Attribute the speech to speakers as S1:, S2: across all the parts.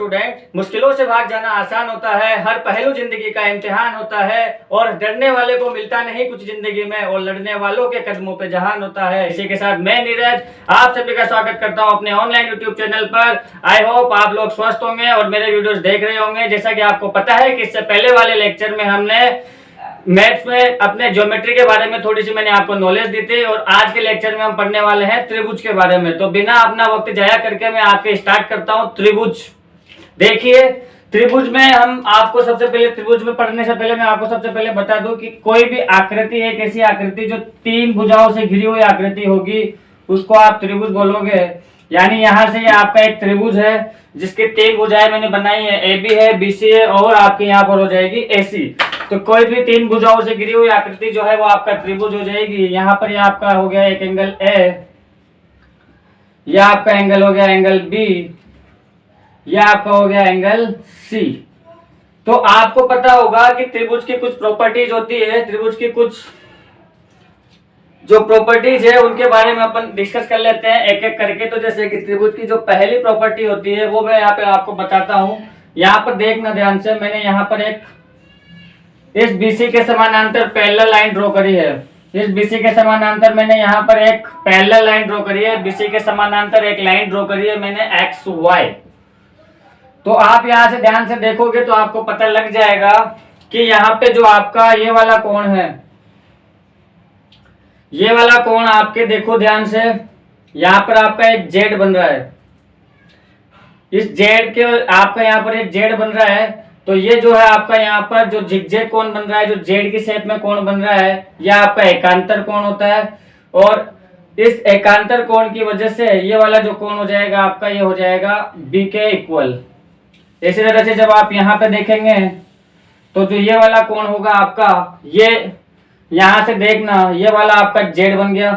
S1: Student. मुश्किलों से भाग जाना आसान होता है, हर पहलू जिंदगी का इम्तिहान होता है और डरने वाले को मिलता नहीं कुछ जिंदगी में और लड़ने वालों के कदमों पे जहान होता है। इसी के साथ मैं नीरज आप सभी का स्वागत करता हूं अपने ऑनलाइन यूट्यूब चैनल पर। आई होप आप लोग स्वस्थ होंगे और मेरे वीडियोस देख रहे होंगे। जैसा कि आपको पता है कि इससे पहले वाले लेक्चर में हमने मैथ्स में अपने ज्योमेट्री के बारे में थोड़ी सी मैंने आपको नॉलेज दी थी और आज के लेक्चर में हम पढ़ने वाले हैं त्रिभुज के बारे में। तो बिना अपना वक्त जाया करके मैं आपके स्टार्ट करता हूं त्रिभुज। देखिए त्रिभुज में हम आपको सबसे पहले त्रिभुज में पढ़ने से पहले मैं आपको सबसे पहले बता दूं कि कोई भी आकृति एक ऐसी आकृति जो तीन भुजाओं से घिरी हुई आकृति होगी उसको आप त्रिभुज बोलोगे। यानी यहाँ से ये आपका एक त्रिभुज है जिसकी तीन भुजाएं मैंने बनाई है, ए बी है, बी सी है और आपके यहाँ पर हो जाएगी ए सी। तो कोई भी तीन भुजाओं से घिरी हुई आकृति जो है वो आपका त्रिभुज हो जाएगी। यहाँ पर ये आपका हो गया एक एंगल ए, यह आपका एंगल हो गया एंगल बी, यह आपका हो गया एंगल सी। तो आपको पता होगा कि त्रिभुज की कुछ प्रॉपर्टीज होती है, त्रिभुज की कुछ जो प्रॉपर्टीज है उनके बारे में अपन डिस्कस कर लेते हैं एक एक करके। तो जैसे कि त्रिभुज की जो पहली प्रॉपर्टी होती है वो मैं यहाँ पे आपको बताता हूँ। यहाँ पर देखना ध्यान से, मैंने यहाँ पर एक इस BC के समानांतर पैरेलल लाइन ड्रॉ करी है। इस BC के समानांतर मैंने यहाँ पर एक पैरेलल लाइन ड्रॉ करी है, BC के समानांतर एक लाइन ड्रॉ करी है मैंने XY। तो आप यहाँ से ध्यान से देखोगे तो आपको पता लग जाएगा कि यहाँ पे जो आपका ये वाला कोण है, ये वाला कोण आपके देखो ध्यान से, यहाँ पर आपका एक Z बन रहा है। इस Z के आपका यहाँ पर एक Z बन रहा है। तो ये जो है आपका यहाँ पर जो जिगजैग कोण बन रहा है, जो Z की शेप में कोण बन रहा है, यह आपका एकांतर कोण होता है। और इस एकांतर कोण की वजह से ये वाला जो कोण हो जाएगा आपका, ये हो जाएगा B के इक्वल। इसी तरह से जब आप यहाँ पे देखेंगे तो जो ये वाला कोण होगा आपका, ये यहाँ से देखना ये वाला आपका Z बन गया,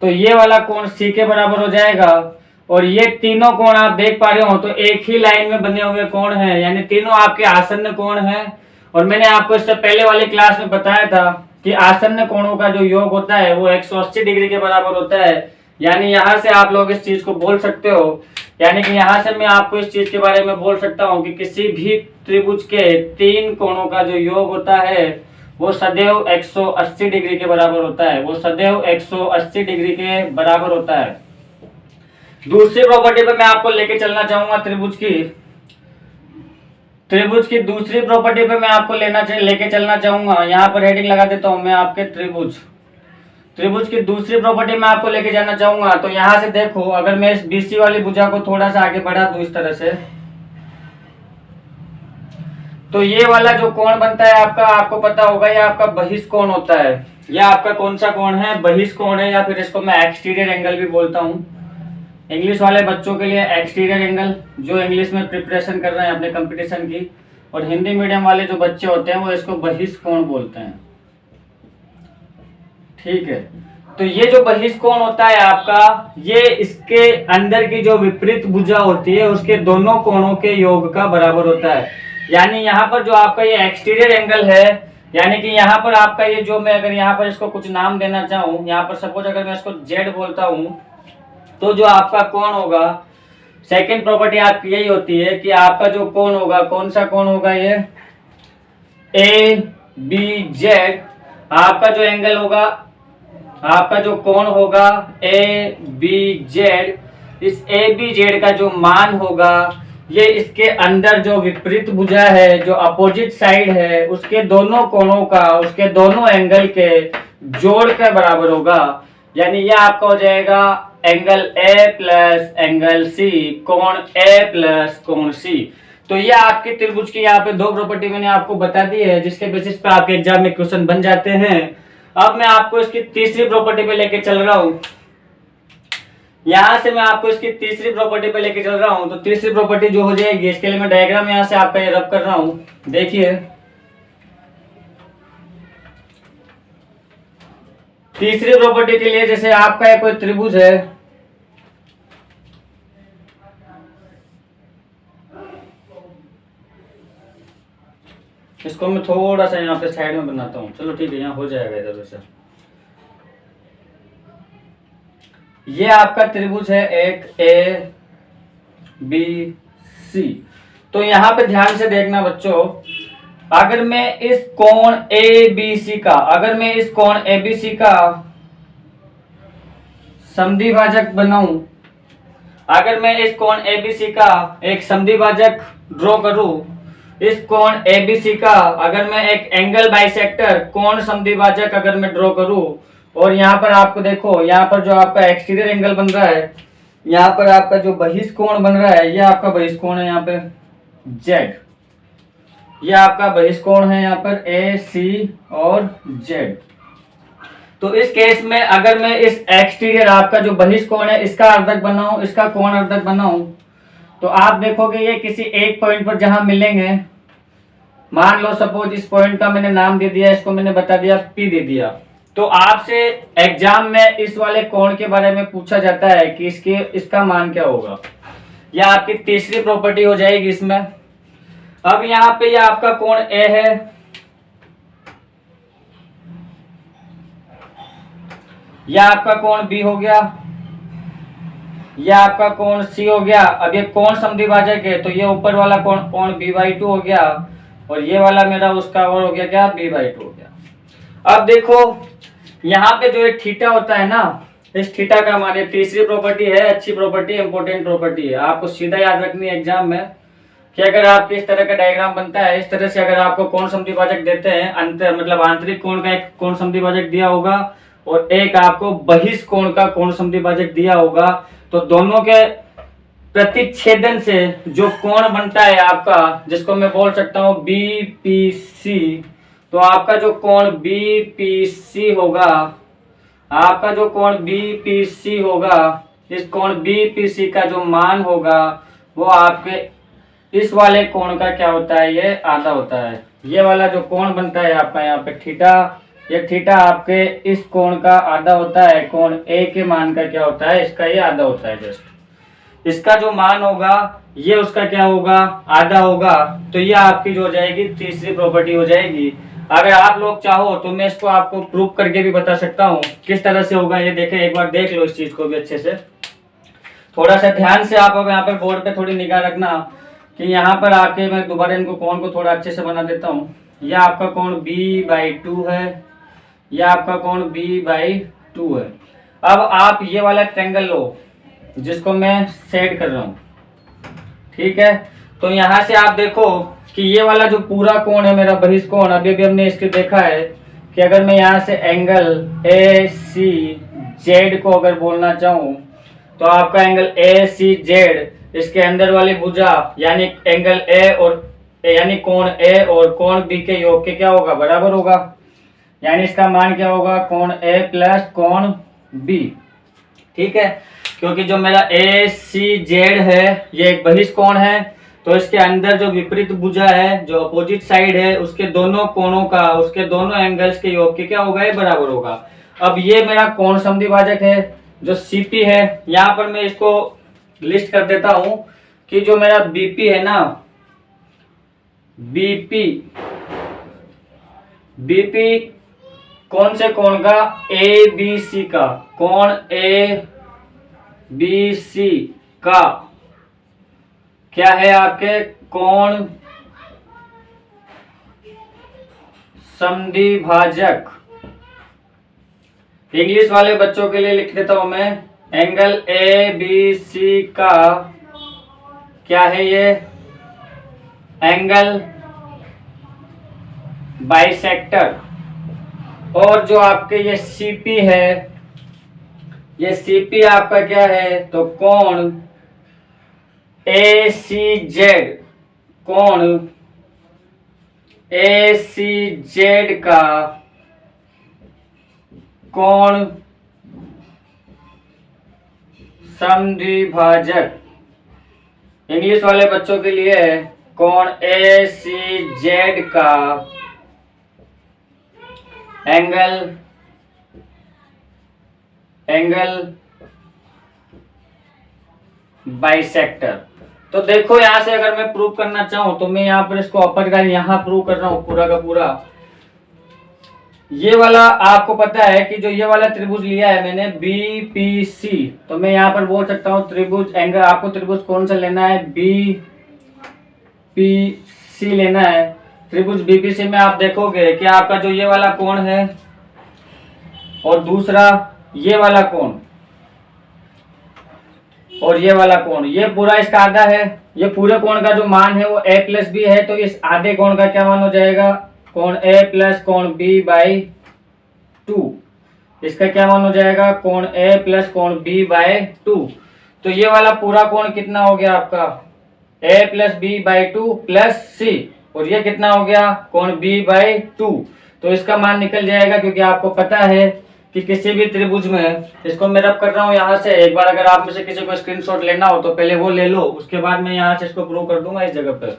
S1: तो ये वाला कोण C के बराबर हो जाएगा। और ये तीनों कोण आप देख पा रहे हो तो एक ही लाइन में बने हुए कोण हैं, यानी तीनों आपके आसन्न कोण हैं। और मैंने आपको इससे पहले वाली क्लास में बताया था कि आसन्न कोणों का जो योग होता है वो 180 डिग्री के बराबर होता है। यानी यहाँ से आप लोग इस चीज को बोल सकते हो, यानी कि यहाँ से मैं आपको इस चीज के बारे में बोल सकता हूँ कि किसी भी त्रिभुज के तीन कोणों का जो योग होता है वो सदैव 180 डिग्री के बराबर होता है, वो सदैव 180 डिग्री के बराबर होता है। दूसरी प्रॉपर्टी पे मैं आपको लेके चलना चाहूंगा त्रिभुज की दूसरी प्रॉपर्टी पे मैं आपको लेके चलना चाहूंगा। यहाँ पर हेडिंग लगा देता हूं मैं आपके त्रिभुज की दूसरी प्रॉपर्टी में आपको लेके जाना चाहूंगा। तो यहाँ से देखो, अगर मैं इस BC वाली भुजा को थोड़ा सा आगे बढ़ा दूं इस तरह से, तो ये वाला जो कोण बनता है आपका, आपको पता होगा ये आपका बहिष्कोण होता है। यह आपका कौन सा कोण है? बहिष्कोण है, या फिर इसको मैं एक्सटीरियर एंगल भी बोलता हूँ। इंग्लिश वाले बच्चों के लिए एक्सटीरियर एंगल, जो इंग्लिश में प्रिपरेशन कर रहे हैं अपने कंपटीशन की, और हिंदी मीडियम वाले जो बच्चे होते हैं वो इसको बहिष्कोण बोलते हैं। ठीक है, तो ये जो बहिष्कोण होता है आपका, ये इसके अंदर की जो विपरीत भुजा होती है उसके दोनों कोणों के योग का बराबर होता है। यानी यहाँ पर जो आपका ये एक्सटीरियर एंगल है, यानी कि यहाँ पर आपका ये जो, मैं अगर यहाँ पर इसको कुछ नाम देना चाहूँ, यहाँ पर सपोज अगर मैं इसको Z बोलता हूँ, तो जो आपका कोण होगा, सेकंड प्रॉपर्टी आपकी यही होती है कि आपका जो कोण होगा, कौन सा कोण होगा, ये ABZ, आपका जो एंगल होगा, आपका जो कोण होगा ABZ, इस ABZ का जो मान होगा ये इसके अंदर जो विपरीत भुजा है, जो अपोजिट साइड है, उसके दोनों कोणों का, उसके दोनों एंगल के जोड़ के बराबर होगा। यानी ये आपका हो जाएगा angle A plus angle C, कोण A प्लस कोण C। तो ये आपके त्रिभुज की यहाँ पे दो प्रॉपर्टी मैंने आपको बता दी है जिसके बेसिस पे आपके एग्जाम में क्वेश्चन बन जाते हैं। अब मैं आपको इसकी तीसरी प्रॉपर्टी पे लेके चल रहा हूँ। यहाँ से मैं आपको इसकी तीसरी प्रॉपर्टी पे लेके चल रहा हूँ। तो तीसरी प्रॉपर्टी जो हो जाएगी, इसके लिए मैं डायग्राम यहाँ से आपका ये रब कर रहा हूँ। देखिए तीसरी प्रॉपर्टी के लिए, जैसे आपका कोई त्रिभुज है, इसको मैं थोड़ा सा यहाँ पे साइड में बनाता हूँ। चलो ठीक है, यहाँ हो जाएगा इधर से। ये आपका त्रिभुज है एक A B सी। तो यहाँ पे ध्यान से देखना बच्चों, अगर मैं इस कोण ABC का, अगर मैं इस कोण ABC का समद्विभाजक बनाऊं, अगर मैं इस कोण ABC का एक समद्विभाजक ड्रॉ करूं, इस कोण ABC का अगर मैं एक एंगल बाइसेक्टर कोण समद्विभाजक अगर मैं ड्रॉ करूं, और यहाँ पर आपको देखो, यहाँ पर जो आपका एक्सटीरियर एंगल बन रहा है, यहाँ पर आपका जो बहिष्कोण बन रहा है, ये आपका बहिष्कोण है यहाँ पे Z, ये आपका बहिष्कोण है यहाँ पर AC और Z। तो इस केस में अगर मैं इस एक्सटीरियर आपका जो बहिष्कोण है इसका अर्धक बनाऊं, इसका कोण अर्धक बनाऊं, तो आप देखोगे ये किसी एक पॉइंट पर जहां मिलेंगे, मान लो सपोज इस पॉइंट का मैंने नाम दे दिया, इसको मैंने बता दिया P दे दिया। तो आपसे एग्जाम में इस वाले कोण के बारे में पूछा जाता है कि इसका मान क्या होगा, यह आपकी तीसरी प्रॉपर्टी हो जाएगी इसमें। अब यहाँ पे यह आपका कोण A है, यह आपका कोण B हो गया, यह आपका कोण C हो गया। अब ये कोण समद्विभाजक है, तो ये ऊपर वाला कोण B/2 हो गया, और ये वाला मेरा उसका और हो गया क्या, B/2 हो गया। अब देखो यहाँ पे जो एक थीटा होता है ना, इस थीटा का हमारे तीसरी प्रॉपर्टी है, अच्छी प्रॉपर्टी है, इंपॉर्टेंट प्रॉपर्टी है, आपको सीधा याद रखनी है एग्जाम में कि अगर आपके इस तरह का डायग्राम बनता है, इस तरह से अगर आपको कोण समद्विभाजक देते हैं, अंतर मतलब आंतरिक कोण का एक कोण समद्विभाजक दिया होगा और एक आपको बहिष्कोण का कोण समद्विभाजक दिया होगा, तो दोनों के प्रतिच्छेदन से जो कोण बनता है आपका, जिसको मैं बोल सकता हूँ BPC, तो आपका जो कोण BPC होगा, आपका जो कोण BPC होगा, इस कोण BPC का जो मान होगा वो आपके इस वाले कोण का क्या होता है, ये आधा होता है। ये वाला जो कोण बनता है आपका यहाँ पे थीटा, ये थीटा आपके इस कोण का आधा होता है, कोण A के मान का क्या होता है, इसका ये आधा होता है। जस्ट इसका जो मान होगा ये उसका क्या होगा, आधा होगा। तो ये आपकी जो हो जाएगी तीसरी प्रॉपर्टी हो जाएगी। अगर आप लोग चाहो तो मैं इसको आपको प्रूव करके भी बता सकता हूँ किस तरह से होगा, ये देखें, एक बार देख लो इस चीज को भी अच्छे से, थोड़ा सा ध्यान से आप अब यहाँ पर बोर्ड पे थोड़ी निगाह रखना कि यहाँ पर आके मैं दोबारा इनको कोण को थोड़ा अच्छे से बना देता हूँ। यह आपका कोण B/2 है, यह आपका कोण B/2 है। अब आप ये वाला ट्रायंगल लो जिसको मैं सेट कर रहा हूँ, ठीक है। तो यहाँ से आप देखो कि ये वाला जो पूरा कोण है मेरा बहिष्कोण, अभी भी हमने इसके देखा है कि अगर मैं यहाँ से एंगल ACZ को अगर बोलना चाहूँ, तो आपका एंगल ACZ इसके अंदर वाली भुजा यानी एंगल A और यानी कोण A और कोण B के योग के क्या होगा, बराबर होगा। यानी इसका मान क्या होगा, कोण A प्लस कोण B, ठीक है। क्योंकि जो मेरा ACZ है ये एक बहिष्कोण है, तो इसके अंदर जो विपरीत भुजा है, जो अपोजिट साइड है, उसके दोनों कोणों का, उसके दोनों एंगल्स के योग के क्या होगा, ये बराबर होगा। अब ये मेरा कोण समद्विभाजक है जो CP है। यहाँ पर मैं इसको लिस्ट कर देता हूं कि जो मेरा BP है ना, BP कौन से कोण का, ABC का, कोण ABC का क्या है आपके कोण समद्विभाजक। इंग्लिश वाले बच्चों के लिए लिख देता हूं मैं, एंगल ABC का क्या है, ये एंगल बाइसेक्टर। और जो आपके ये CP है, ये CP आपका क्या है, तो कोण ACZ, कोण ACZ का कोण समद्विभाजक। इंग्लिश वाले बच्चों के लिए कोण ACZ का एंगल बाइसेक्टर। तो देखो यहां से अगर मैं प्रूव करना चाहूं तो मैं यहां पर इसको अपर का यहां प्रूव कर रहा हूं पूरा का पूरा। ये वाला आपको पता है कि जो ये वाला त्रिभुज लिया है मैंने BPC, तो मैं यहाँ पर बोल सकता हूँ त्रिभुज एंगल, आपको त्रिभुज कौन सा लेना है, पी सी लेना है। त्रिभुज बीपीसी में आप देखोगे कि आपका जो ये वाला कोण है और दूसरा ये वाला कोण और ये वाला कोण, ये पूरा इसका आधा है। ये पूरे कोण का जो मान है वो a प्लस बी है, तो इस आधे कोण का क्या मान हो जाएगा, कोण a प्लस कोण b बाई 2। इसका क्या मान हो जाएगा, कोण a प्लस कोण b बाई 2। तो ये वाला पूरा कोण कितना हो गया आपका, a plus B by 2 plus C, और ये कितना हो गया, कोण b बाई 2। तो इसका मान निकल जाएगा, क्योंकि आपको पता है कि किसी भी त्रिभुज में, इसको मैं रब कर रहा हूँ यहाँ से। एक बार अगर आप में से किसी को स्क्रीनशॉट लेना हो तो पहले वो ले लो, उसके बाद मैं यहाँ से इसको प्रूव कर दूंगा इस जगह पर।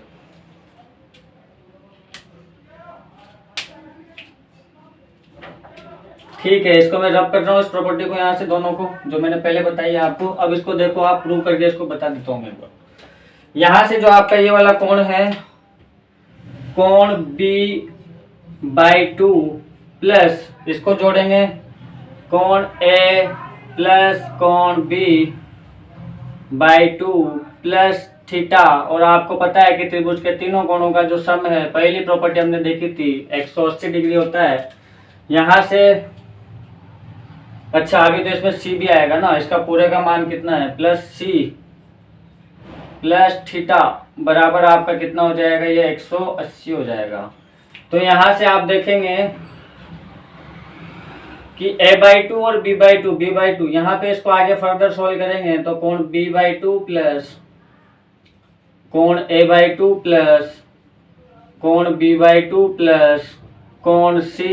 S1: ठीक है, इसको मैं रब कर रहा हूँ इस प्रॉपर्टी को यहाँ से, दोनों को जो मैंने पहले बताई है आपको। अब इसको देखो, आप प्रूव करके इसको बता देता हूँ मैं एक बार। यहाँ से जो आपका ये वाला कोण है, कोण b बाई 2 प्लस इसको जोड़ेंगे कोण a प्लस कोण b बाई 2 प्लस थीटा। और आपको पता है कि त्रिभुज के तीनों कोणों का जो सम है, पहली प्रॉपर्टी हमने देखी थी, 180 डिग्री होता है। यहाँ से अच्छा, आगे तो इसमें c भी आएगा ना, इसका पूरे का मान कितना है, प्लस सी प्लस थीटा बराबर आपका कितना हो जाएगा, ये 180 हो जाएगा। तो यहाँ से आप देखेंगे कि a बाई 2 और b बाई 2, यहाँ पे इसको आगे फर्दर सोल्व करेंगे तो कोण b बाई 2 प्लस कोण a बाई 2 प्लस कोण b बाई 2 प्लस कोण c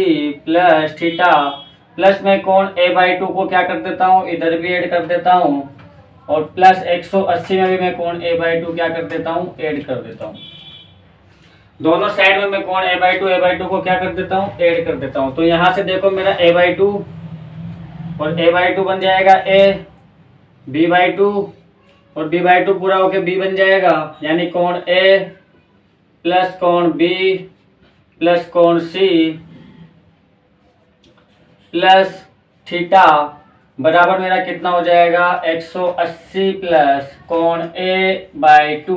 S1: प्लस थीटा, प्लस में कोण a बाई 2 को क्या कर देता हूँ, इधर भी ऐड कर देता हूँ, और प्लस 180 में भी मैं कोण a बाई 2 क्या कर देता हूँ, ऐड कर देता हूँ। दोनों साइड में मैं कोण a बाई 2 को क्या कर देता हूँ, ऐड कर देता हूँ। तो यहाँ से देखो मेरा a बाई 2 और a बाई 2 बन जाएगा a, b बाई 2 और b बाई 2 पूरा होके b बन जाएगा, यानी कोण a प्लस कोण b प्लस कोण c प्लस थीटा बराबर मेरा कितना हो जाएगा, 180 प्लस कोण a बाई 2।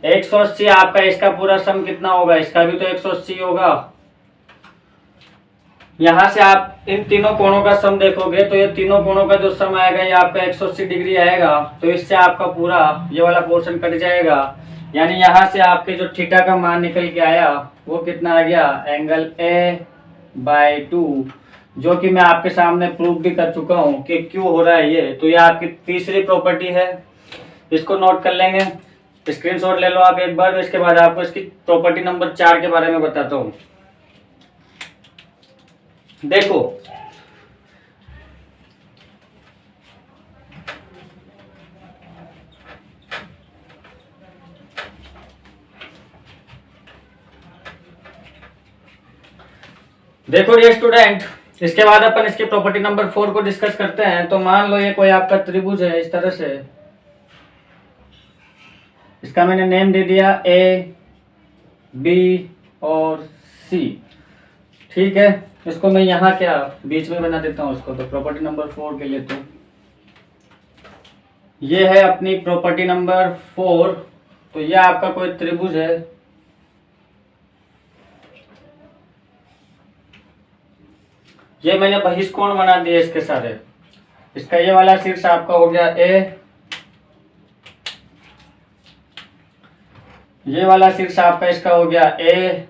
S1: 180 आपका, इसका पूरा सम कितना होगा, इसका भी तो 180 होगा। यहाँ से आप इन तीनों कोणों का सम देखोगे तो ये तीनों कोणों का जो सम आएगा ये आपका 180 डिग्री आएगा। तो इससे आपका पूरा ये वाला पोर्शन कट जाएगा, यानी यहाँ से आपके जो थीटा का मान निकल के आया वो कितना आ गया, एंगल a बाई 2, जो कि मैं आपके सामने प्रूव भी कर चुका हूँ कि क्यों हो रहा है ये। तो ये आपकी तीसरी प्रॉपर्टी है, इसको नोट कर लेंगे, स्क्रीनशॉट ले लो आप एक बार। इसके बाद आपको इसकी प्रॉपर्टी नंबर 4 के बारे में बताता हूँ। देखो देखो ये स्टूडेंट, इसके बाद अपन इसकी प्रॉपर्टी नंबर 4 को डिस्कस करते हैं। तो मान लो ये कोई आपका त्रिभुज है इस तरह से, इसका मैंने नेम दे दिया ए बी और सी। ठीक है, इसको मैं यहाँ क्या बीच में बना देता हूँ इसको। तो प्रॉपर्टी नंबर 4 के लिए तो ये है अपनी प्रॉपर्टी नंबर 4। तो ये आपका कोई त्रिभुज है, ये मैंने बहिष्कोण बना दिए इसके सारे। इसका ये वाला शीर्ष आपका हो गया ए, ये वाला शीर्ष आपका इसका हो गया ए,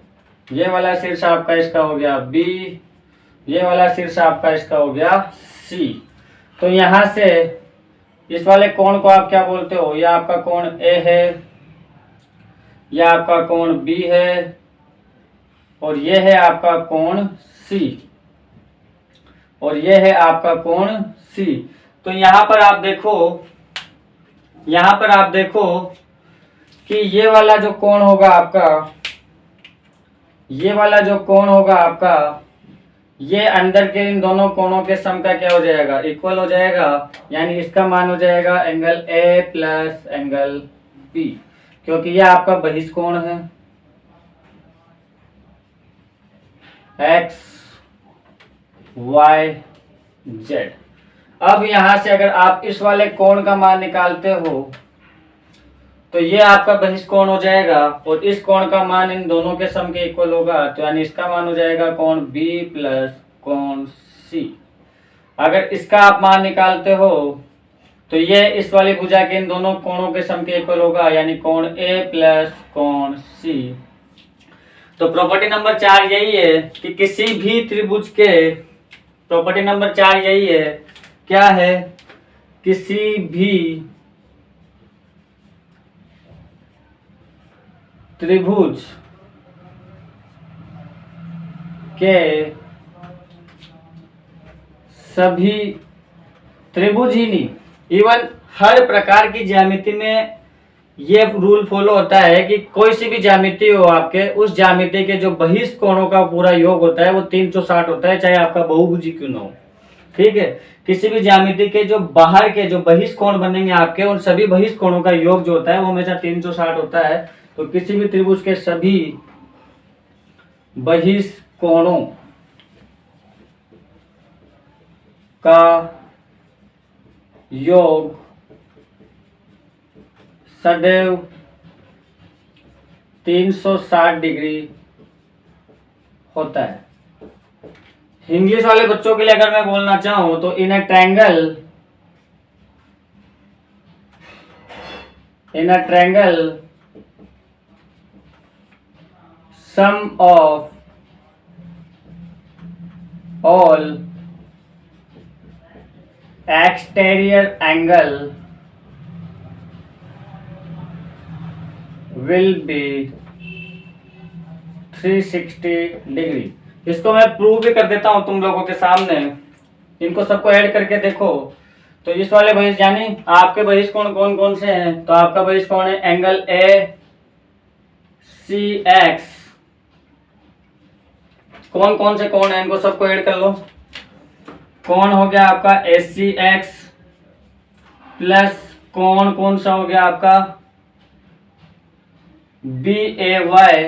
S1: ये वाला शीर्ष आपका इसका हो गया बी, ये वाला शीर्ष आपका इसका हो गया सी। तो यहाँ से इस वाले कोण को आप क्या बोलते हो, ये आपका कोण ए है, ये आपका कोण बी है, और ये है आपका कोण सी, और ये है आपका कोण सी। तो यहाँ पर आप देखो कि ये वाला जो कोण होगा आपका, ये वाला जो कोण होगा आपका, ये अंदर के इन दोनों कोणों के सम का क्या हो जाएगा, इक्वल हो जाएगा। यानी इसका मान हो जाएगा angle A plus angle B, क्योंकि ये आपका बहिष्कोण है एक्स वाई जेड। अब यहां से अगर आप इस वाले कोण का मान निकालते हो तो ये आपका बहिष्ठ कोण हो जाएगा और इस कोण का मान इन दोनों के सम के इक्वल होगा, तो यानी इसका मान हो जाएगा कोण बी प्लस कोण सी। अगर इसका आप मान निकालते हो तो ये इस वाली भुजा के इन दोनों कोणों के सम के इक्वल होगा, यानी कोण ए प्लस कोण सी। तो प्रॉपर्टी नंबर 4 यही है कि किसी भी त्रिभुज के, प्रॉपर्टी नंबर 4 यही है, क्या है, किसी भी त्रिभुज के सभी, त्रिभुज ही नहीं, इवन हर प्रकार की ज्यामिति में ये रूल फॉलो होता है कि कोई सी भी ज्यामिति हो आपके, उस ज्यामिति के जो बहिष्ठ कोणों का पूरा योग होता है वो 360 होता है, चाहे आपका बहुभुजी क्यों ना हो। ठीक है, किसी भी ज्यामिति के जो बाहर के जो बहिष्ठ कोण बनेंगे आपके, उन सभी बहिष्ठ कोणों का योग जो होता है वो हमेशा 360 होता है। तो किसी भी त्रिभुज के सभी बहिष्ठ कोणों का योग सदैव 360 डिग्री होता है। इंग्लिश वाले बच्चों के लिए अगर मैं बोलना चाहूं तो in a triangle sum of all exterior angle will be 360 degree. इसको मैं प्रूव भी कर देता हूं तुम लोगों के सामने, इनको सबको ऐड करके देखो। तो इस वाले बहिष्ठ, यानी आपके बहिष्ठ कोण कौन कौन से हैं, तो आपका बहिष्ठ कोण है एंगल ए सी एक्स। कौन कौन से कोण है इनको सबको ऐड कर लो। कोण हो गया आपका ए सी एक्स प्लस कोण कौन सा हो गया आपका बी ए वाई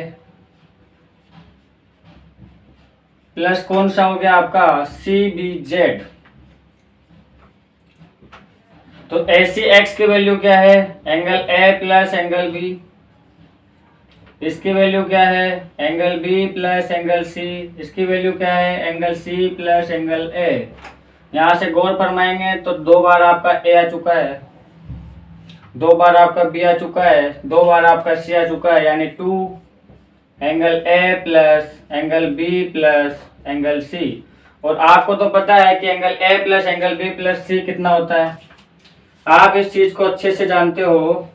S1: प्लस कौन सा हो गया आपका सी बी जेड। तो ए सी एक्स की वैल्यू क्या है, angle A plus angle B. इसकी वैल्यू क्या है, angle B plus angle C. इसकी वैल्यू क्या है, angle C plus angle A. यहां से गौर फरमाएंगे तो 2 बार आपका ए आ चुका है, 2 बार आपका बी आ चुका है, 2 बार आपका सी आ चुका है, यानी 2 angle A plus angle B plus angle C. और आपको तो पता है कि angle A plus angle B plus C कितना होता है, आप इस चीज को अच्छे से जानते हो,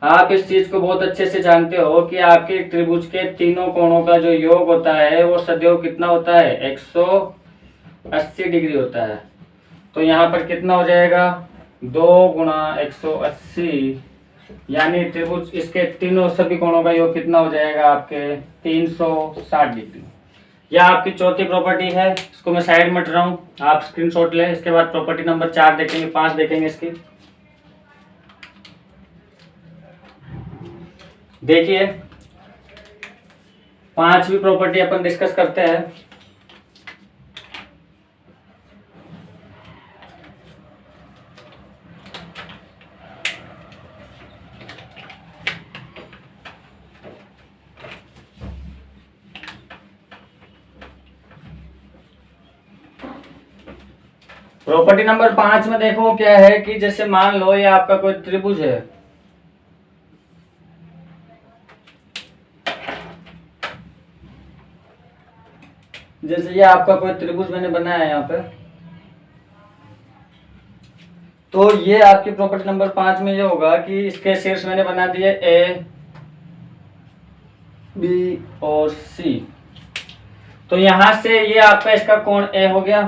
S1: आप इस चीज को बहुत अच्छे से जानते हो कि आपके त्रिभुज के तीनों कोणों का जो योग होता है वो सदैव कितना होता है, 180 डिग्री होता है। तो यहाँ पर कितना हो जाएगा, 2 गुणा 180, यानी त्रिभुज इसके तीनों सभी कोणों का योग कितना हो जाएगा आपके 360 डिग्री। यह आपकी चौथी प्रॉपर्टी है, इसको मैं साइड में हट रहा हूँ, आप स्क्रीनशॉट ले। इसके बाद प्रॉपर्टी नंबर 4 देखेंगे, 5 देखेंगे। इसकी देखिए 5वीं प्रॉपर्टी अपन डिस्कस करते हैं। प्रॉपर्टी नंबर 5 में देखो क्या है कि जैसे मान लो ये आपका कोई त्रिभुज है, जैसे ये आपका कोई त्रिभुज मैंने बनाया है यहाँ पे, तो ये आपकी प्रॉपर्टी नंबर 5 में ये होगा कि इसके शीर्ष मैंने बना दिए ए बी और सी। तो यहां से ये आपका इसका कोण ए हो गया।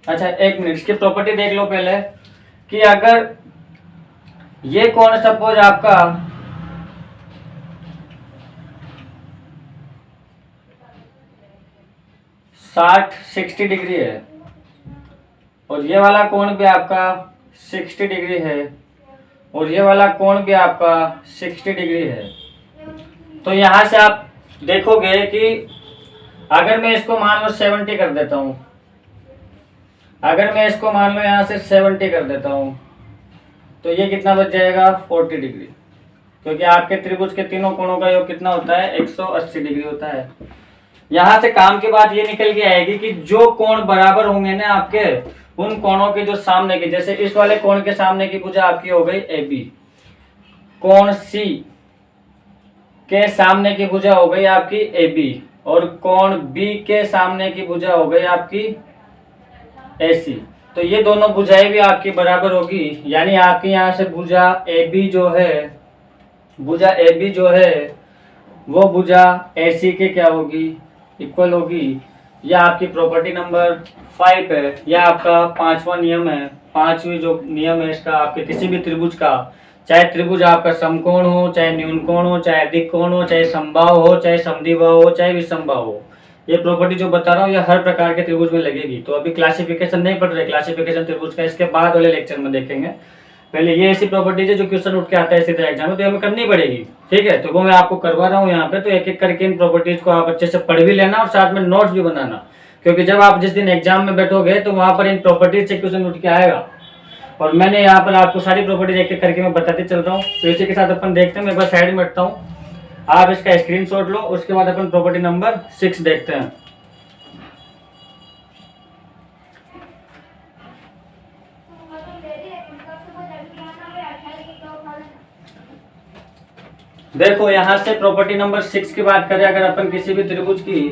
S1: अच्छा एक मिनट, इसकी प्रॉपर्टी देख लो पहले कि अगर ये कोण सपोज आपका 60 डिग्री है और ये वाला कोण भी आपका 60 डिग्री है और ये वाला कोण भी आपका 60 डिग्री है, तो यहां से आप देखोगे कि अगर मैं इसको मान लो 70 कर देता हूं, अगर मैं इसको मान लो यहां से 70 कर देता हूं, तो ये कितना बच जाएगा 40 डिग्री, क्योंकि आपके त्रिभुज के तीनों कोणों का योग कितना होता है 180 डिग्री होता है। यहाँ से काम की बात ये निकल के आएगी कि जो कोण बराबर होंगे ना आपके, उन कोणों के जो सामने के, जैसे इस वाले कोण के सामने की भुजा आपकी हो गई ए बी, कोण सी के सामने की भुजा हो गई आपकी ए बी, और कोण बी के सामने की भुजा हो गई आपकी ए सी। तो ये दोनों भुजाएं भी आपकी बराबर होगी, यानी आपकी यहाँ से भुजा ए बी जो है, भुजा ए बी जो है वो भुजा ए सी के क्या होगी, इक्वल होगी। यह आपकी प्रॉपर्टी नंबर 5 है, यह आपका पांचवा नियम है। पांचवी जो नियम है इसका, आपके किसी भी त्रिभुज का, चाहे त्रिभुज आपका समकोण हो, चाहे न्यूनकोण हो, चाहे अधिक कोण हो, चाहे समबाहु हो, चाहे समद्विबाहु हो, चाहे विषमबाहु हो, ये प्रॉपर्टी जो बता रहा हूँ ये हर प्रकार के त्रिभुज में लगेगी। तो अभी क्लासिफिकेशन नहीं पढ़ रहे, क्लासिफिकेशन त्रिभुज का इसके बाद वाले लेक्चर में देखेंगे। पहले ये ऐसी प्रॉपर्टीज है जो क्वेश्चन उठ के आता है सीधा एग्जाम में, तो हमें करनी पड़ेगी, ठीक है। तो वो मैं आपको करवा रहा हूँ यहाँ पे, तो एक एक करके इन प्रॉपर्टीज को आप अच्छे से पढ़ भी लेना और साथ में नोट्स भी बनाना, क्योंकि जब आप जिस दिन एग्जाम में बैठोगे तो वहां पर इन प्रॉपर्टीज से क्वेश्चन उठ के आएगा। और मैंने यहाँ पर आपको सारी प्रॉपर्टीज एक एक करके मैं बताते चल रहा हूँ। तो इसी के साथ अपन देखते हैं, मैं बस साइड में हटता हूँ, आप इसका स्क्रीनशॉट लो, उसके बाद अपन प्रॉपर्टी नंबर 6 देखते हैं। देखो यहाँ से प्रॉपर्टी नंबर 6 की बात करें, अगर अपन किसी भी त्रिभुज की,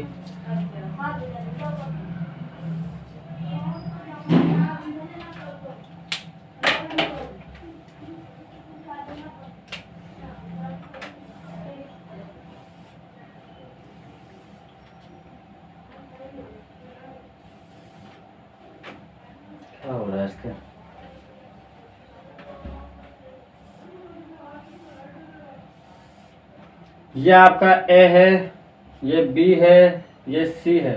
S1: क्या हो रहा है इसके, ये आपका ए है, ये बी है, ये सी है,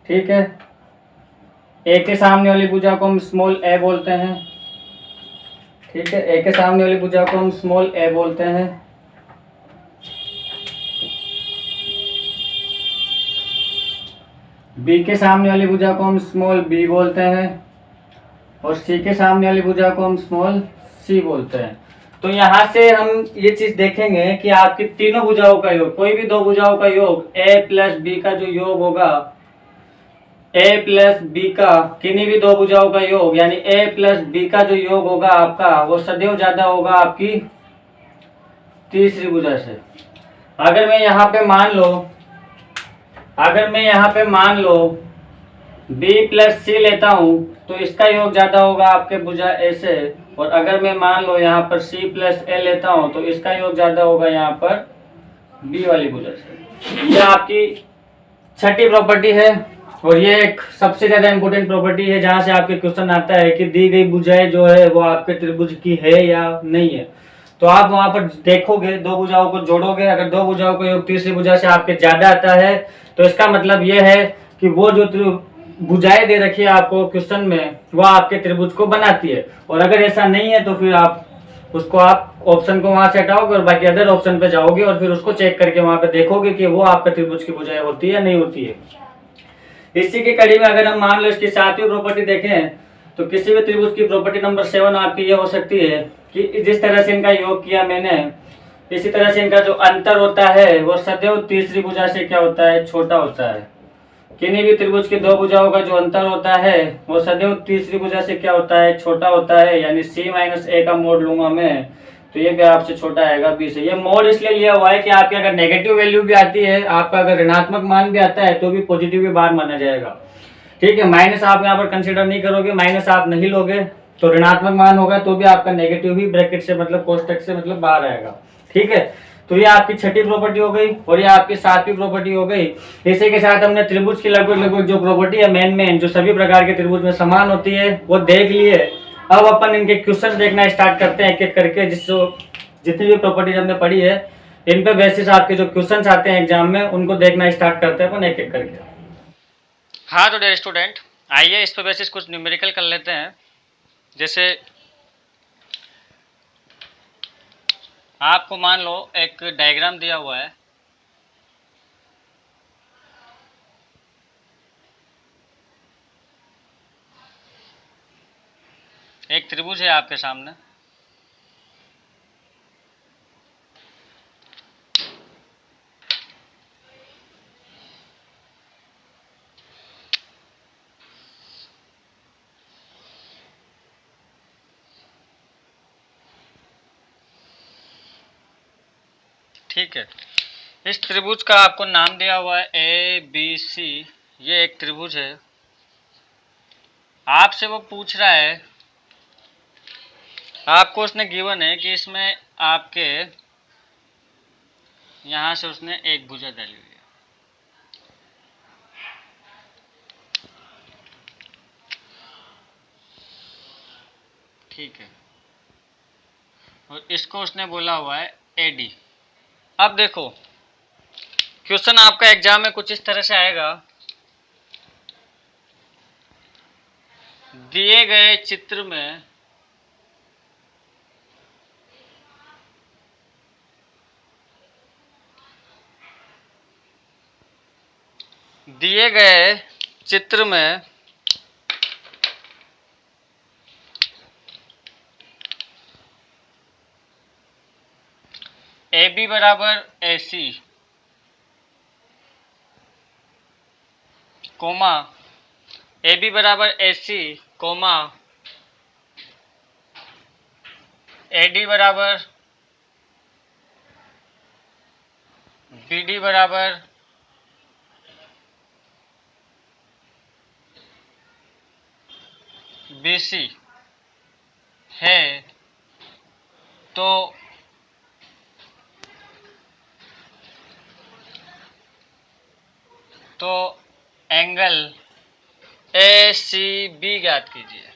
S1: ठीक है। ए के सामने वाली भुजा को हम स्मॉल ए बोलते हैं, ठीक है। ए के सामने वाली भुजा को हम स्मॉल ए बोलते हैं। बी के सामने वाली भुजा को हम स्मॉल बी बोलते हैं, और सी के सामने वाली भुजा को हम स्मॉल सी बोलते हैं। तो यहाँ से हम ये चीज देखेंगे कि आपकी तीनों भुजाओं का योग, कोई भी दो भुजाओं का योग, ए प्लस बी का जो योग होगा, ए प्लस बी का किन्हीं भी दो भुजाओं का योग, यानी ए प्लस बी का जो योग होगा आपका, वो सदैव ज्यादा होगा आपकी तीसरी भुजा से। अगर मैं यहाँ पे मान लो, अगर मैं यहाँ पे मान लो b प्लस सी लेता हूँ, तो इसका योग ज्यादा होगा आपके भुजा ए से। और अगर मैं मान लो यहाँ पर c प्लस ए लेता हूँ, तो इसका योग ज्यादा होगा यहाँ पर b वाली भुजा से। यह आपकी छठी प्रॉपर्टी है, और ये एक सबसे ज्यादा इंपॉर्टेंट प्रॉपर्टी है, जहां से आपके क्वेश्चन आता है कि दी गई भुजाएं जो है वो आपके त्रिभुज की है या नहीं है। तो आप वहां पर देखोगे, दो भुजाओं को जोड़ोगे, अगर दो भुजाओं का योग तीसरी भुजा से आपके ज्यादा आता है, तो इसका मतलब यह है कि वो जो भुजाएं दे रखी है आपको क्वेश्चन में, वो आपके त्रिभुज को बनाती है। और अगर ऐसा नहीं है तो फिर आप उसको, आप ऑप्शन को वहां से हटाओगे और बाकी अदर ऑप्शन पे जाओगे, और फिर उसको चेक करके वहां पे देखोगे कि वो आपके त्रिभुज की भुजाएं होती है या नहीं होती है। इसी की कड़ी में अगर हम मान लो इसकी सातवीं प्रॉपर्टी देखें, तो किसी भी त्रिभुज की प्रॉपर्टी नंबर 7 आपकी ये हो सकती है कि जिस तरह से इनका योग किया मैंने, इसी तरह से इनका जो अंतर होता है वो सदैव तीसरी भुजा से क्या होता है, छोटा होता है। किन्हीं भी त्रिभुज की दो भुजाओं का जो अंतर होता है वो सदैव तीसरी भुजा से क्या होता है, छोटा होता है। यानी c माइनस ए का मोड लूंगा मैं, तो ये भी आपसे छोटा आएगा b से। ये मोड इसलिए लिया हुआ है कि आपकी अगर नेगेटिव वैल्यू भी आती है, आपका अगर ऋणात्मक मान भी आता है, तो भी पॉजिटिव भी बार माना जाएगा, ठीक है। माइनस आप यहाँ पर कंसिडर नहीं करोगे, माइनस आप नहीं लोगे, तो ऋणात्मक मान होगा तो भी आपका नेगेटिव ही ब्रैकेट से मतलब कोष्टक से मतलब बाहर आएगा, ठीक है। तो ये आपकी छठी प्रॉपर्टी हो गई, और ये आपकी सातवीं प्रॉपर्टी हो गई। इसी के साथ हमने त्रिभुज की लगभग जो प्रॉपर्टी है मेन जो सभी प्रकार के त्रिभुज में समान होती है वो देख लिए। अब अपन इनके क्वेश्चन देखना स्टार्ट करते हैं एक एक करके, जितनी भी प्रॉपर्टीज हमने पढ़ी है इन पे बेसिस आपके जो क्वेश्चन आते हैं एग्जाम में, उनको देखना स्टार्ट करते हैं अपन एक एक करके। हाँ तो डियर स्टूडेंट, आइए इस पे बेसिस कुछ न्यूमेरिकल कर लेते हैं। जैसे आपको मान लो एक डायग्राम दिया हुआ है, एक त्रिभुज है आपके सामने, ठीक है। इस त्रिभुज का आपको नाम दिया हुआ है ABC। ये एक त्रिभुज है। आपसे वो पूछ रहा है, आपको उसने गिवन है कि इसमें आपके यहाँ से उसने एक भुजा डाली हुई है। ठीक है, और इसको उसने बोला हुआ है AD। अब देखो क्वेश्चन आपका एग्जाम में कुछ इस तरह से आएगा, दिए गए चित्र में दिए गए चित्र में AB बराबर AC कोमा AB बराबर AC कोमा AD बराबर BD बराबर BC है, तो एंगल ACB ज्ञात कीजिए।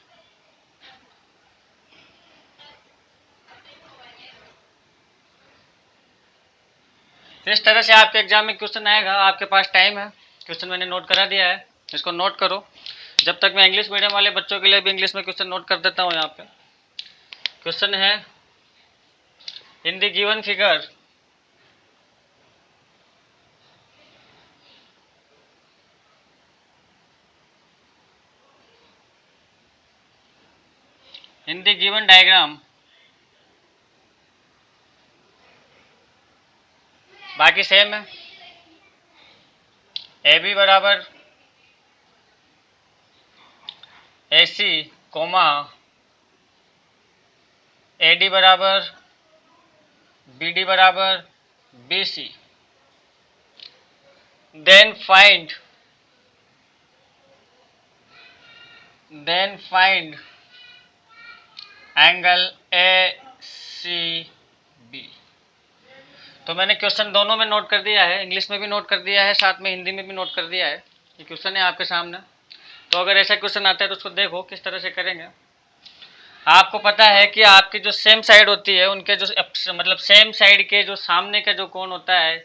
S1: तो इस तरह से आपके एग्जाम में क्वेश्चन आएगा। आपके पास टाइम है, क्वेश्चन मैंने नोट करा दिया है, इसको नोट करो। जब तक मैं इंग्लिश मीडियम वाले बच्चों के लिए भी इंग्लिश में क्वेश्चन नोट कर देता हूँ। यहाँ पे क्वेश्चन है, in the given figure in the given diagram, बाकी सेम है। AB बराबर AC कोमा AD बराबर BD बराबर BC, then find angle ACB। तो मैंने क्वेश्चन दोनों में नोट कर दिया है, इंग्लिश में भी नोट कर दिया है, साथ में हिंदी में भी नोट कर दिया है। ये क्वेश्चन है आपके सामने। तो अगर ऐसा क्वेश्चन आता है तो उसको देखो किस तरह से करेंगे। आपको पता है कि आपकी जो सेम साइड होती है, उनके जो मतलब सेम साइड के जो सामने का जो कोण होता है,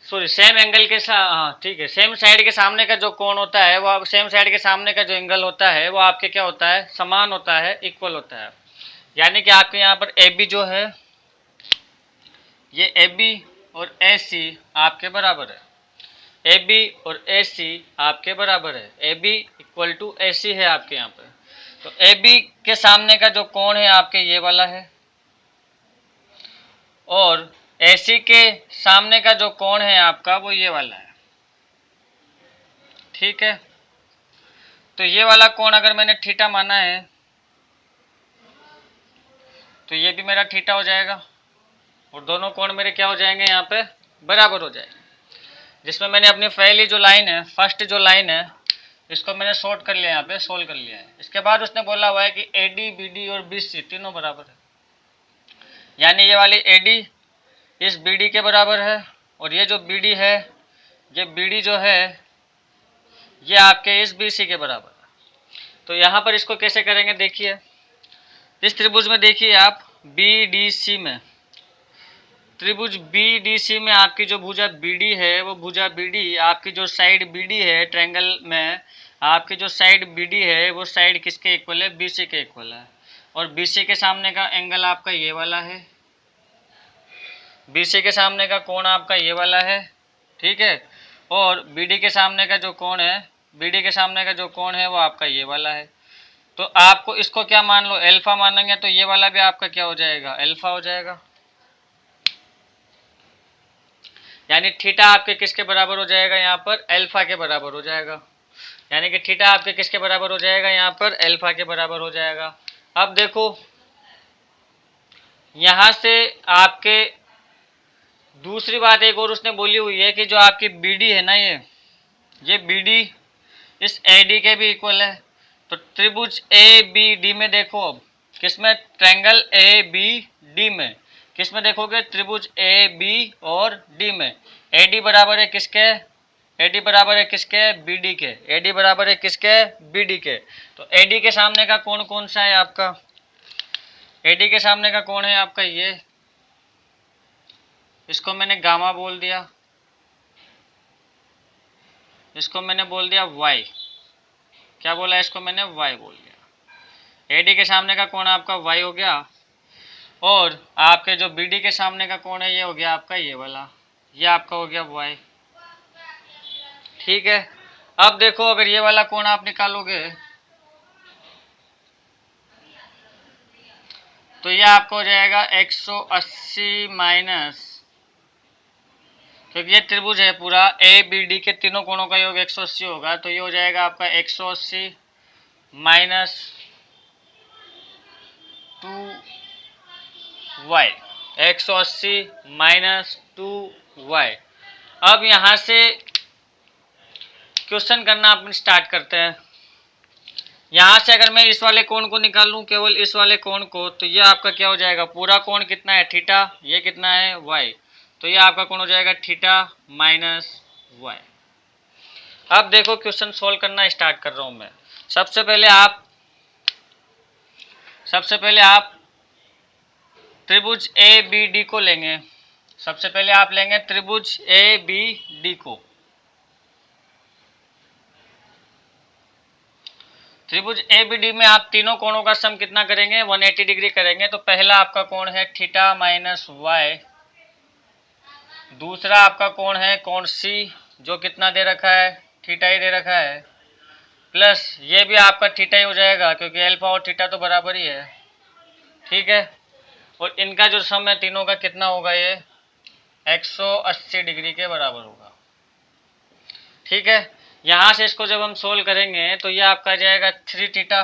S1: सॉरी सेम एंगल के हाँ ठीक है, सेम साइड के सामने का जो कोण होता है वो सेम साइड के सामने का जो एंगल होता है वो आपके क्या होता है, समान होता है, इक्वल होता है। यानी कि आपके यहाँ पर AB जो है, ये AB और AC आपके बराबर है। AB और AC आपके बराबर है। AB इक्वल टू AC है आपके यहाँ पर। तो AB के सामने का जो कोण है आपके ये वाला है, और AC के सामने का जो कोण है आपका वो ये वाला है। ठीक है, तो ये वाला कोण अगर मैंने थीटा माना है तो ये भी मेरा थीटा हो जाएगा, और दोनों कोण मेरे क्या हो जाएंगे, यहाँ पे बराबर हो जाएंगे। जिसमें मैंने अपनी पहली जो लाइन है, फर्स्ट जो लाइन है, इसको मैंने शॉर्ट कर लिया, यहाँ पे सोल्व कर लिया है। इसके बाद उसने बोला हुआ है कि AD BD और BC तीनों बराबर है, यानी ये वाली AD इस BD के बराबर है, और ये जो BD है, ये BD जो है ये आपके इस BC के बराबर है। तो यहाँ पर इसको कैसे करेंगे देखिए, इस त्रिभुज में देखिए आप BDC में, त्रिभुज BDC में आपकी जो भुजा BD है, वो भुजा BD आपकी जो साइड BD है ट्रायंगल में, आपकी जो साइड BD है वो साइड किसके इक्वल है, BC के इक्वल है। और BC के सामने का एंगल आपका ये वाला है, BC के सामने का कोण आपका ये वाला है। ठीक है, और BD के सामने का जो कोण है, BD के सामने का जो कोण है वो आपका ये वाला है। तो आपको इसको क्या मान लो, अल्फा मानेंगे, तो ये वाला भी आपका क्या हो जाएगा, अल्फा हो जाएगा। यानी थीटा आपके किसके बराबर हो जाएगा, यहाँ पर अल्फा के बराबर हो जाएगा। यानी कि थीटा आपके किसके बराबर हो जाएगा, यहाँ पर अल्फा के बराबर हो जाएगा। अब देखो यहाँ से आपके
S2: दूसरी बात एक और उसने बोली हुई है कि जो आपकी बी डी है ना, ये बी डी इस ए डी के भी इक्वल है। तो त्रिभुज ए बी डी में देखो, अब किसमें, ट्रायंगल ए बी डी में, किसमें देखोगे, त्रिभुज ए बी और डी में। ए डी बराबर है किसके, ए डी बराबर है किसके, बी डी के। ए डी बराबर है किसके, बी डी के। तो ए डी के सामने का कोण कौन सा है आपका, ए डी के सामने का कोण है आपका ये, इसको मैंने गामा बोल दिया, इसको मैंने बोल दिया y। क्या बोला, इसको मैंने y बोल दिया। AD के सामने का कोण आपका y हो गया, और आपके जो BD के सामने का कोण है ये हो गया आपका ये वाला, ये आपका हो गया y। ठीक है। अब देखो, अगर ये वाला कोण आप निकालोगे तो ये आपको हो जाएगा 180 माइनस, क्योंकि ये त्रिभुज है पूरा, ए बी डी के तीनों कोणों का योग 180 होगा, तो ये हो जाएगा आपका 180 माइनस 2y, 180 माइनस 2y। अब यहाँ से क्वेश्चन करना अपन स्टार्ट करते हैं। यहाँ से अगर मैं इस वाले कोण को निकालूं, केवल इस वाले कोण को, तो ये आपका क्या हो जाएगा, पूरा कोण कितना है थीटा, ये कितना है y, तो ये आपका कोण हो जाएगा थीटा माइनस y। अब देखो क्वेश्चन सोल्व करना स्टार्ट कर रहा हूं मैं। सबसे पहले आप त्रिभुज ए बी डी को लेंगे। सबसे पहले आप लेंगे त्रिभुज ए बी डी को। त्रिभुज ए बी डी में आप तीनों कोणों का सम कितना करेंगे, 180 डिग्री करेंगे। तो पहला आपका कोण है थीटा माइनस वाई, दूसरा आपका कोण है कोण सी, जो कितना दे रखा है, थीटा ही दे रखा है, प्लस ये भी आपका थीटा ही हो जाएगा क्योंकि अल्फा और थीटा तो बराबर ही है। ठीक है। और इनका जो सम है तीनों का कितना होगा, ये 180 डिग्री के बराबर होगा। ठीक है। यहाँ से इसको जब हम सोल्व करेंगे तो ये आपका आ जाएगा 3 थीटा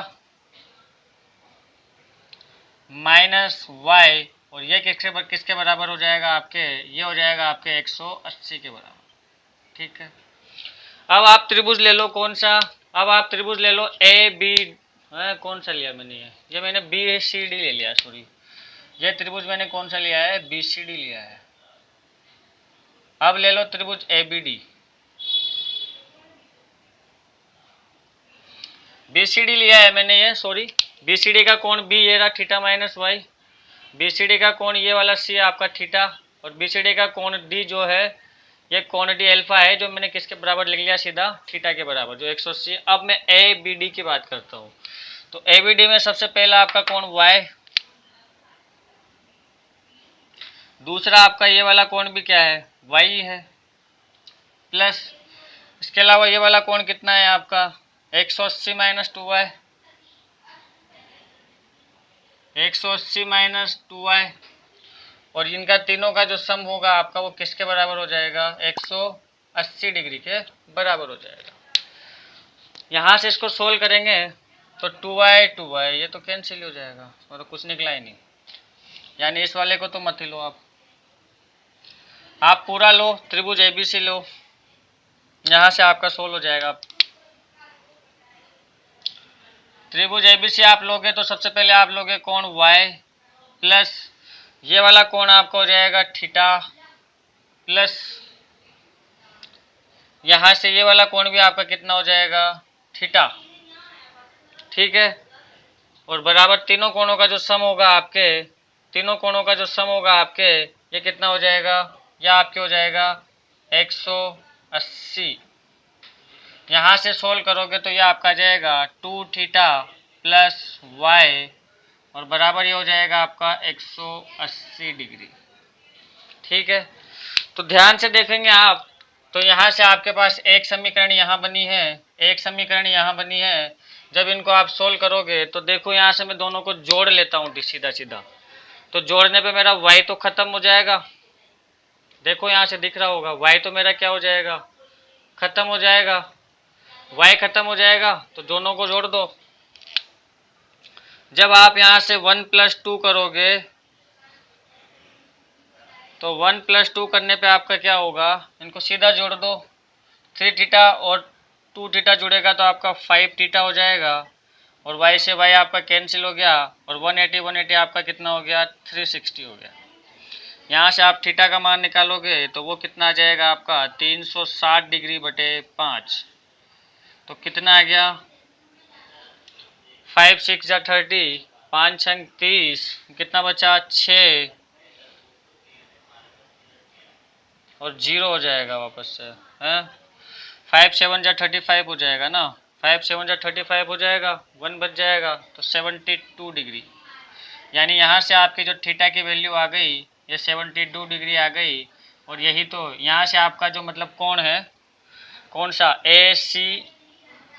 S2: माइनस वाई, और ये किसके बराबर हो जाएगा आपके, ये हो जाएगा आपके 180 के बराबर। ठीक है। अब आप त्रिभुज ले लो, कौन सा, अब आप त्रिभुज ले लो ए बी, कौन सा लिया मैंने, ये मैंने बी सी डी ले लिया, सॉरी, ये त्रिभुज मैंने कौन सा लिया है, बी सी डी लिया है। अब ले लो त्रिभुज A B D, B C D लिया है मैंने ये, सॉरी, बी सी डी का कोण बी ये रहा theta minus Y, B C D का कोण ये वाला सी आपका थीटा, और बी सी डी का कोण डी जो है ये कोण डी अल्फा है, जो मैंने किसके बराबर लिख लिया, सीधा थीटा के बराबर, जो 180। अब मैं ए बी डी की बात करता हूँ। तो ए बी डी में सबसे पहला आपका कोण वाई, दूसरा आपका ये वाला कोण भी क्या है, वाई है, प्लस इसके अलावा ये वाला कोण कितना है आपका 180 माइनस 2y, 180 माइनस 2y, और इनका तीनों का जो सम होगा आपका वो किसके बराबर हो जाएगा, 180 डिग्री के बराबर हो जाएगा। यहाँ से इसको सोल्व करेंगे तो 2y ये तो कैंसिल हो जाएगा, और कुछ निकला ही नहीं, यानी इस वाले को तो मत ही लो आप पूरा लो, त्रिभुज एबीसी लो, यहाँ से आपका सोल्व हो जाएगा। त्रिभुज एबीसी आप लोगे तो सबसे पहले आप लोगे कोण y, प्लस ये वाला कोण आपका हो जाएगा थीटा, प्लस यहाँ से ये वाला कोण भी आपका कितना हो जाएगा, थीटा। ठीक है। और बराबर तीनों कोणों का जो सम होगा आपके, तीनों कोणों का जो सम होगा आपके, ये कितना हो जाएगा, यह आपके हो जाएगा 180। यहाँ से सोल्व करोगे तो ये आपका आ जाएगा 2 थीटा प्लस वाई, और बराबर ये हो जाएगा आपका 180 डिग्री। ठीक है। तो ध्यान से देखेंगे आप, तो यहाँ से आपके पास एक समीकरण यहाँ बनी है, एक समीकरण यहाँ बनी है। जब इनको आप सोल्व करोगे तो देखो यहाँ से मैं दोनों को जोड़ लेता हूँ सीधा सीधा, तो जोड़ने पे मेरा y तो खत्म हो जाएगा, देखो यहाँ से दिख रहा होगा y तो मेरा क्या हो जाएगा, खत्म हो जाएगा, y खत्म हो जाएगा, तो दोनों को जोड़ दो। जब आप यहाँ से 1 + 2 करोगे तो 1 + 2 करने पे आपका क्या होगा, इनको सीधा जोड़ दो, 3 थीटा और 2 थीटा जुड़ेगा तो आपका 5 थीटा हो जाएगा, और y से y आपका कैंसिल हो गया, और 180 आपका कितना हो गया, 360 हो गया। यहाँ से आप थीटा का मान निकालोगे तो वो कितना आ जाएगा आपका 360 डिग्री बटे 5, तो कितना आ गया 5 6 जा 30, 5 6 30, कितना बचा 6, और 0 हो जाएगा वापस से है। 5 7 जा 35 हो जाएगा ना, 5 7 जा 35 हो जाएगा, 1 बच जाएगा, तो 72 डिग्री। यानी यहाँ से आपकी जो थीटा की वैल्यू आ गई ये 72 डिग्री आ गई। और यही तो यहाँ से आपका जो मतलब कोण है, कौन सा ए सी,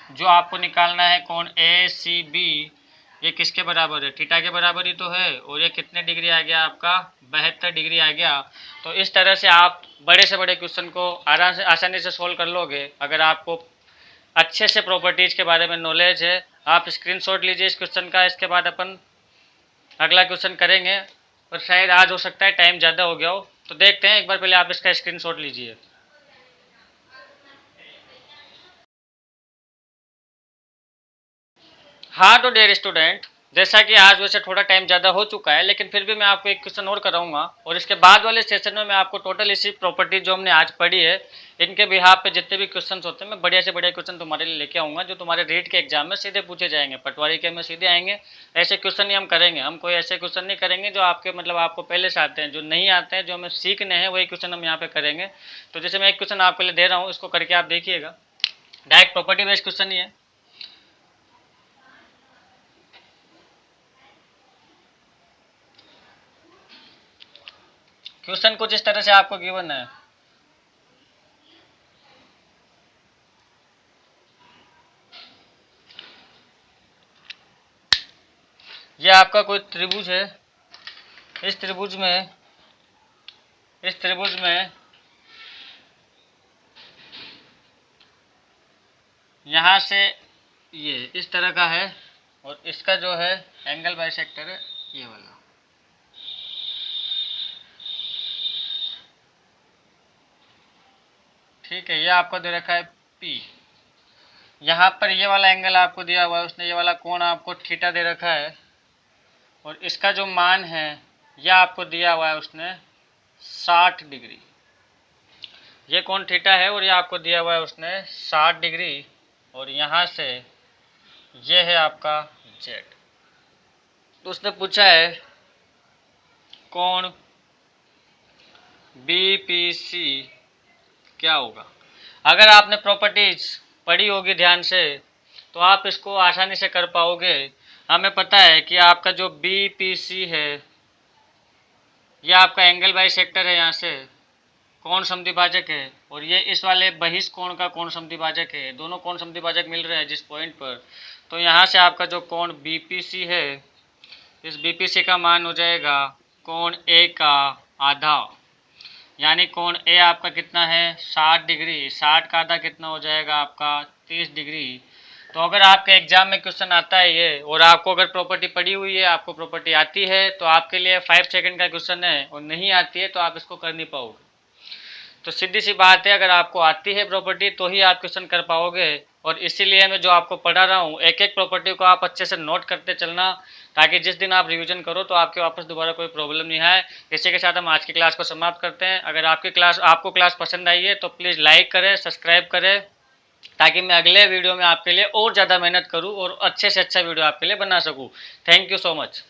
S2: जो आपको निकालना है कोण ए सी बी, ये किसके बराबर है, थीटा के बराबर ही तो है। और ये कितने डिग्री आ गया आपका 72 डिग्री आ गया। तो इस तरह से आप बड़े से बड़े क्वेश्चन को आसानी से सोल्व कर लोगे अगर आपको अच्छे से प्रॉपर्टीज के बारे में नॉलेज है। आप स्क्रीनशॉट लीजिए इस क्वेश्चन का, इसके बाद अपन अगला क्वेश्चन करेंगे। और शायद आज हो सकता है टाइम ज़्यादा हो गया हो, तो देखते हैं, एक बार पहले आप इसका स्क्रीनशॉट लीजिए। हाँ तो डियर स्टूडेंट, जैसा कि आज वैसे थोड़ा टाइम ज़्यादा हो चुका है, लेकिन फिर भी मैं आपको एक क्वेश्चन और कराऊंगा, और इसके बाद वाले सेशन में मैं आपको टोटल इसी प्रॉपर्टी जो हमने आज पढ़ी है इनके बिहाफ पे जितने भी क्वेश्चन होते हैं मैं बढ़िया से बढ़िया क्वेश्चन तुम्हारे लिए लेके आऊँगा, जो तुम्हारे रीट के एग्जाम में सीधे पूछे जाएंगे, पटवारी के में सीधे आएंगे। ऐसे क्वेश्चन ही हम करेंगे, हम कोई ऐसे क्वेश्चन नहीं करेंगे जो आपके मतलब आपको पहले से आते हैं, जो नहीं आते हैं, जो हमें सीखने हैं वही क्वेश्चन हम यहाँ पे करेंगे। तो जैसे मैं एक क्वेश्चन आपके लिए दे रहा हूँ, इसको करके आप देखिएगा, डायरेक्ट प्रॉपर्टी बेस्ड क्वेश्चन ही है। क्वेश्चन कुछ इस तरह से आपको गिवन है, ये आपका कोई त्रिभुज है, इस त्रिभुज में यहाँ से ये इस तरह का है, और इसका जो है एंगल बाइसेक्टर है ये वाला। ठीक है, ये आपको दे रखा है P, यहाँ पर ये वाला एंगल आपको दिया हुआ है, उसने ये वाला कोण आपको थीटा दे रखा है, और इसका जो मान है यह आपको दिया हुआ है उसने 60 डिग्री। ये कोण थीटा है और ये आपको दिया हुआ है उसने 60 डिग्री, और यहाँ से ये है आपका Z। तो उसने पूछा है कोण BPC क्या होगा। अगर आपने प्रॉपर्टीज पढ़ी होगी ध्यान से तो आप इसको आसानी से कर पाओगे। हमें पता है कि आपका जो BPC है यह आपका एंगल बाइसेक्टर है, यहाँ से कोण समद्विभाजक है, और ये इस वाले बहिष कोण का कोण समद्विभाजक है। दोनों कोण समद्विभाजक मिल रहे हैं जिस पॉइंट पर, तो यहाँ से आपका जो कोण BPC है, इस BPC का मान हो जाएगा कोण A का आधा, यानी कोण A आपका कितना है 60 डिग्री, 60 का आधा कितना हो जाएगा आपका 30 डिग्री। तो अगर आपके एग्जाम में क्वेश्चन आता है ये, और आपको अगर प्रॉपर्टी पड़ी हुई है, आपको प्रॉपर्टी आती है, तो आपके लिए 5 सेकंड का क्वेश्चन है, और नहीं आती है तो आप इसको कर नहीं पाओगे। तो सीधी सी बात है, अगर आपको आती है प्रॉपर्टी तो ही आप क्वेश्चन कर पाओगे। और इसीलिए मैं जो आपको पढ़ा रहा हूँ एक एक प्रॉपर्टी को आप अच्छे से नोट करते चलना, ताकि जिस दिन आप रिवीजन करो तो आपके वापस दोबारा कोई प्रॉब्लम नहीं आए। इसी के साथ हम आज की क्लास को समाप्त करते हैं। अगर आपको क्लास पसंद आई है तो प्लीज़ लाइक करें, सब्सक्राइब करें, ताकि मैं अगले वीडियो में आपके लिए और ज़्यादा मेहनत करूँ और अच्छे से अच्छा वीडियो आपके लिए बना सकूँ। Thank you so much.